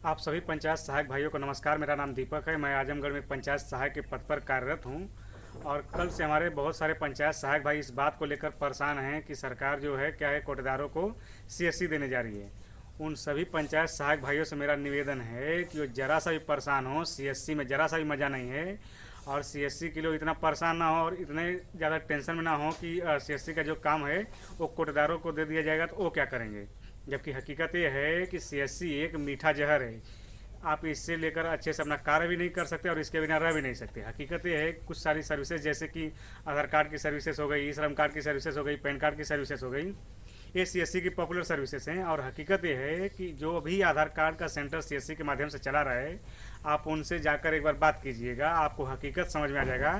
आप सभी पंचायत सहायक भाइयों को नमस्कार। मेरा नाम दीपक है। मैं आजमगढ़ में पंचायत सहायक के पद पर कार्यरत हूँ। और कल से हमारे बहुत सारे पंचायत सहायक भाई इस बात को लेकर परेशान हैं कि सरकार जो है क्या है कोटेदारों को सीएससी देने जा रही है। उन सभी पंचायत सहायक भाइयों से मेरा निवेदन है कि वो ज़रा सा भी परेशान हो, सीएससी में ज़रा सा भी मज़ा नहीं है। और सीएससी के लोग इतना परेशान ना हो और इतने ज़्यादा टेंशन में ना हो कि सीएससी का जो काम है वो कोटेदारों को दे दिया जाएगा तो वो क्या करेंगे। जबकि हकीकत ये है कि सीएससी एक मीठा जहर है। आप इससे लेकर अच्छे से अपना कार्य भी नहीं कर सकते और इसके बिना रह भी नहीं सकते। हकीकत ये है कुछ सारी सर्विसेज जैसे कि आधार कार्ड की सर्विसेज हो गई, श्रम कार्ड की सर्विसेज हो गई, पैन कार्ड की सर्विसेज हो गई, ये सीएससी की पॉपुलर सर्विसेज हैं। और हकीकत ये है कि जो भी आधार कार्ड का सेंटर सीएससी के माध्यम से चला रहा है, आप उनसे जाकर एक बार बात कीजिएगा, आपको हकीकत समझ में आ जाएगा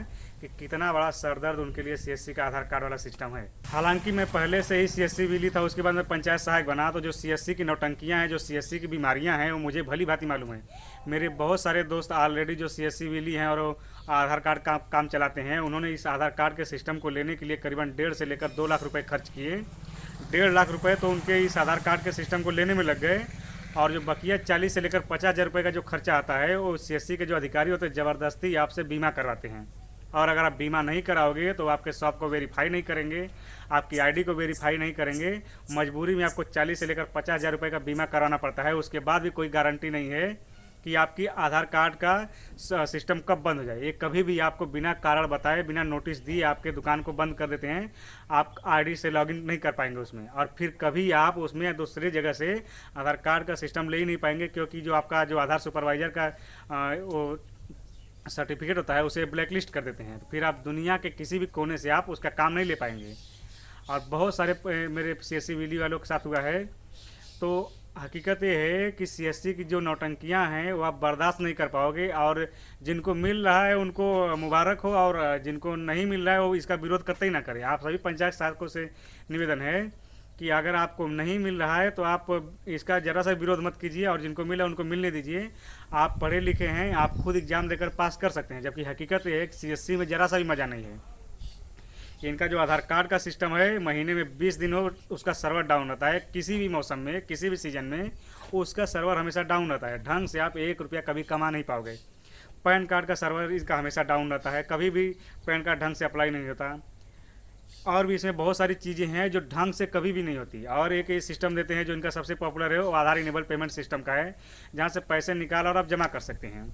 कि कितना बड़ा सरदर्द उनके लिए सीएससी का आधार कार्ड वाला सिस्टम है। हालांकि मैं पहले से ही सीएससी भी ली था, उसके बाद मैं पंचायत सहायक बना, तो जो सीएससी की नौटंकियां हैं, जो सीएससी की बीमारियां हैं, वो मुझे भली भांति मालूम है। मेरे बहुत सारे दोस्त ऑलरेडी जो सीएससी भी ली हैं और आधार कार्ड का काम चलाते हैं, उन्होंने इस आधार कार्ड के सिस्टम को लेने के लिए करीबन 1.5 से लेकर 2 लाख रुपए खर्च किए। 1.5 लाख रुपए तो उनके इस आधार कार्ड के सिस्टम को लेने में लग गए। और जो बकिया 40 से लेकर 50,000 रुपये का जो खर्चा आता है, वो सीएससी के जो अधिकारी होते हैं ज़बरदस्ती आपसे बीमा करवाते हैं। और अगर आप बीमा नहीं कराओगे तो आपके शॉप को वेरीफाई नहीं करेंगे, आपकी आईडी को वेरीफाई नहीं करेंगे। मजबूरी में आपको 40 से लेकर 50,000 रुपये का बीमा कराना पड़ता है। उसके बाद भी कोई गारंटी नहीं है कि आपकी आधार कार्ड का सिस्टम कब बंद हो जाए। ये कभी भी आपको बिना कारण बताए, बिना नोटिस दिए आपके दुकान को बंद कर देते हैं। आप आईडी से लॉगिन नहीं कर पाएंगे उसमें, और फिर कभी आप उसमें दूसरी जगह से आधार कार्ड का सिस्टम ले ही नहीं पाएंगे, क्योंकि जो आपका जो आधार सुपरवाइजर का वो सर्टिफिकेट होता है उसे ब्लैकलिस्ट कर देते हैं। फिर आप दुनिया के किसी भी कोने से आप उसका काम नहीं ले पाएंगे। और बहुत सारे मेरे सीएससी विली वालों के साथ हुआ है। तो हकीकत ये है कि सीएससी की जो नौटंकियां हैं वो आप बर्दाश्त नहीं कर पाओगे। और जिनको मिल रहा है उनको मुबारक हो, और जिनको नहीं मिल रहा है वो इसका विरोध करते ही ना करें। आप सभी पंचायत सहायकों से निवेदन है कि अगर आपको नहीं मिल रहा है तो आप इसका ज़रा सा विरोध मत कीजिए, और जिनको मिला उनको मिलने दीजिए। आप पढ़े लिखे हैं, आप खुद एग्जाम देकर पास कर सकते हैं। जबकि हकीकत ये है कि सीएससी में ज़रा सा भी मज़ा नहीं है। इनका जो आधार कार्ड का सिस्टम है, महीने में 20 दिन हो उसका सर्वर डाउन रहता है। किसी भी मौसम में, किसी भी सीजन में उसका सर्वर हमेशा डाउन रहता है। ढंग से आप 1 रुपया कभी कमा नहीं पाओगे। पैन कार्ड का सर्वर इसका हमेशा डाउन रहता है, कभी भी पैन कार्ड ढंग से अप्लाई नहीं होता। और भी इसमें बहुत सारी चीज़ें हैं जो ढंग से कभी भी नहीं होती। और एक ये सिस्टम देते हैं जो इनका सबसे पॉपुलर है, वो आधार इनेबल पेमेंट सिस्टम का है, जहाँ से पैसे निकाल और आप जमा कर सकते हैं।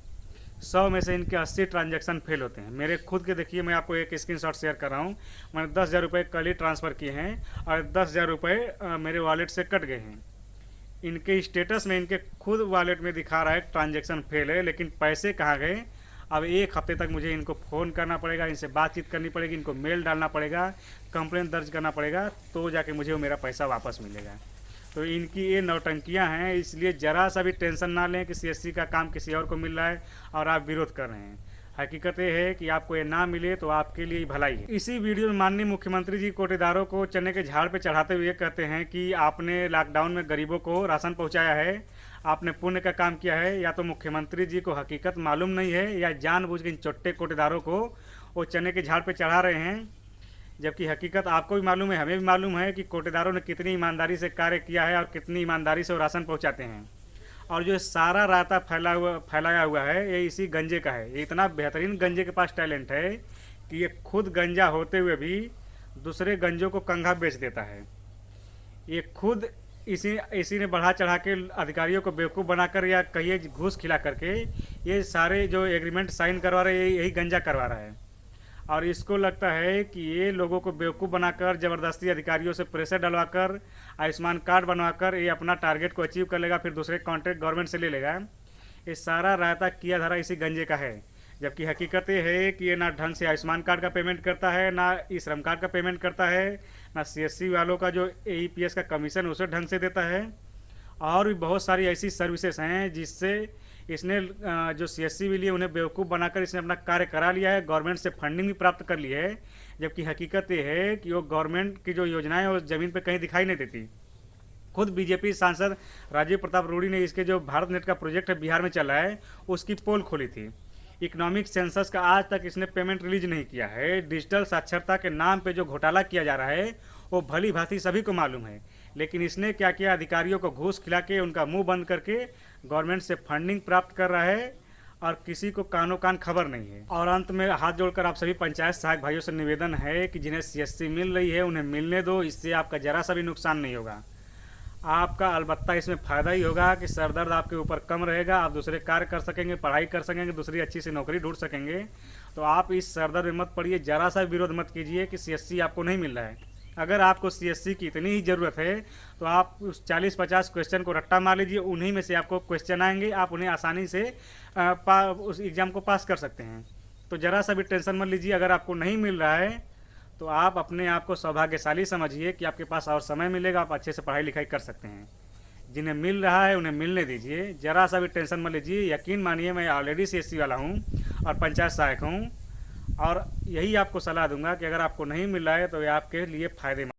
100 में से इनके 80 ट्रांजैक्शन फेल होते हैं। मेरे खुद के देखिए, मैं आपको एक स्क्रीनशॉट शेयर कर रहा हूँ। मैंने 10,000 रुपये कल ही ट्रांसफ़र किए हैं और 10,000 रुपये मेरे वॉलेट से कट गए हैं। इनके स्टेटस में इनके खुद वॉलेट में दिखा रहा है ट्रांजैक्शन फेल है, लेकिन पैसे कहाँ गए। अब 1 हफ्ते तक मुझे इनको फ़ोन करना पड़ेगा, इनसे बातचीत करनी पड़ेगी, इनको मेल डालना पड़ेगा, कंप्लेंट दर्ज करना पड़ेगा, तो जाके मुझे वो मेरा पैसा वापस मिलेगा। तो इनकी ये नौटंकियां हैं। इसलिए ज़रा सा भी टेंशन ना लें कि सीएससी का काम किसी और को मिल रहा है और आप विरोध कर रहे हैं। हकीकत ये है कि आपको ये ना मिले तो आपके लिए भलाई है। इसी वीडियो में माननीय मुख्यमंत्री जी कोटेदारों को चने के झाड़ पे चढ़ाते हुए कहते हैं कि आपने लॉकडाउन में गरीबों को राशन पहुंचाया है, आपने पुण्य का काम किया है। या तो मुख्यमंत्री जी को हकीकत मालूम नहीं है, या जानबूझ के इन चोट्टे कोटेदारों को वो चने के झाड़ पे चढ़ा रहे हैं। जबकि हकीकत आपको भी मालूम है, हमें भी मालूम है कि कोटेदारों ने कितनी ईमानदारी से कार्य किया है और कितनी ईमानदारी से वो राशन पहुंचाते हैं। और जो सारा रायता फैलाया हुआ है, ये इसी गंजे का है। ये इतना बेहतरीन गंजे के पास टैलेंट है कि ये खुद गंजा होते हुए भी दूसरे गंजों को कंघा बेच देता है। ये खुद इसी ने बढ़ा चढ़ा के अधिकारियों को बेवकूफ़ बनाकर, या कहिए घूस खिला करके, ये सारे जो एग्रीमेंट साइन करवा रहे हैं यही गंजा करवा रहा है। और इसको लगता है कि ये लोगों को बेवकूफ़ बनाकर, ज़बरदस्ती अधिकारियों से प्रेशर डलवाकर, आयुष्मान कार्ड बनवाकर ये अपना टारगेट को अचीव कर लेगा, फिर दूसरे कॉन्ट्रैक्ट गवर्नमेंट से ले लेगा। ये सारा रायता किया धरा इसी गंजे का है। जबकि हकीकत ये है कि ये ना ढंग से आयुष्मान कार्ड का पेमेंट करता है, ना ई श्रम कार्ड का पेमेंट करता है, ना सीएससी वालों का जो एईपीएस का कमीशन उसे ढंग से देता है। और भी बहुत सारी ऐसी सर्विसेज हैं जिससे इसने जो सीएससी भी लिए उन्हें बेवकूफ़ बनाकर इसने अपना कार्य करा लिया है। गवर्नमेंट से फंडिंग भी प्राप्त कर ली है। जबकि हकीकत ये है कि वो गवर्नमेंट की जो योजनाएं वो ज़मीन पे कहीं दिखाई नहीं देती। खुद बीजेपी सांसद राजीव प्रताप रूडी ने इसके जो भारत नेट का प्रोजेक्ट है बिहार में चला है, उसकी पोल खोली थी। इकोनॉमिक सेंसस का आज तक इसने पेमेंट रिलीज नहीं किया है। डिजिटल साक्षरता के नाम पे जो घोटाला किया जा रहा है वो भली भांति सभी को मालूम है। लेकिन इसने क्या किया, अधिकारियों को घूस खिला के उनका मुंह बंद करके गवर्नमेंट से फंडिंग प्राप्त कर रहा है और किसी को कानो कान खबर नहीं है। और अंत में हाथ जोड़कर आप सभी पंचायत सहायक भाइयों से निवेदन है कि जिन्हें सीएससी मिल रही है उन्हें मिलने दो, इससे आपका जरा सा भी नुकसान नहीं होगा। आपका अलबत्ता इसमें फ़ायदा ही होगा कि सर दर्द आपके ऊपर कम रहेगा, आप दूसरे कार्य कर सकेंगे, पढ़ाई कर सकेंगे, दूसरी अच्छी सी नौकरी ढूंढ सकेंगे। तो आप इस सर दर्द में मत पड़िए, ज़रा सा विरोध मत कीजिए कि सीएससी आपको नहीं मिल रहा है। अगर आपको सीएससी की इतनी ही ज़रूरत है तो आप उस 40-50 क्वेश्चन को रट्टा मार लीजिए, उन्हीं में से आपको क्वेश्चन आएंगे, आप उन्हें आसानी से उस एग्ज़ाम को पास कर सकते हैं। तो ज़रा सा भी टेंशन मत लीजिए। अगर आपको नहीं मिल रहा है तो आप अपने आप को सौभाग्यशाली समझिए कि आपके पास और समय मिलेगा, आप अच्छे से पढ़ाई लिखाई कर सकते हैं। जिन्हें मिल रहा है उन्हें मिलने दीजिए, ज़रा सा भी टेंशन मत लीजिए। यकीन मानिए मैं ऑलरेडी सीएससी वाला हूँ और पंचायत सहायक हूँ, और यही आपको सलाह दूंगा कि अगर आपको नहीं मिल रहा है तो ये आपके लिए फ़ायदेमंद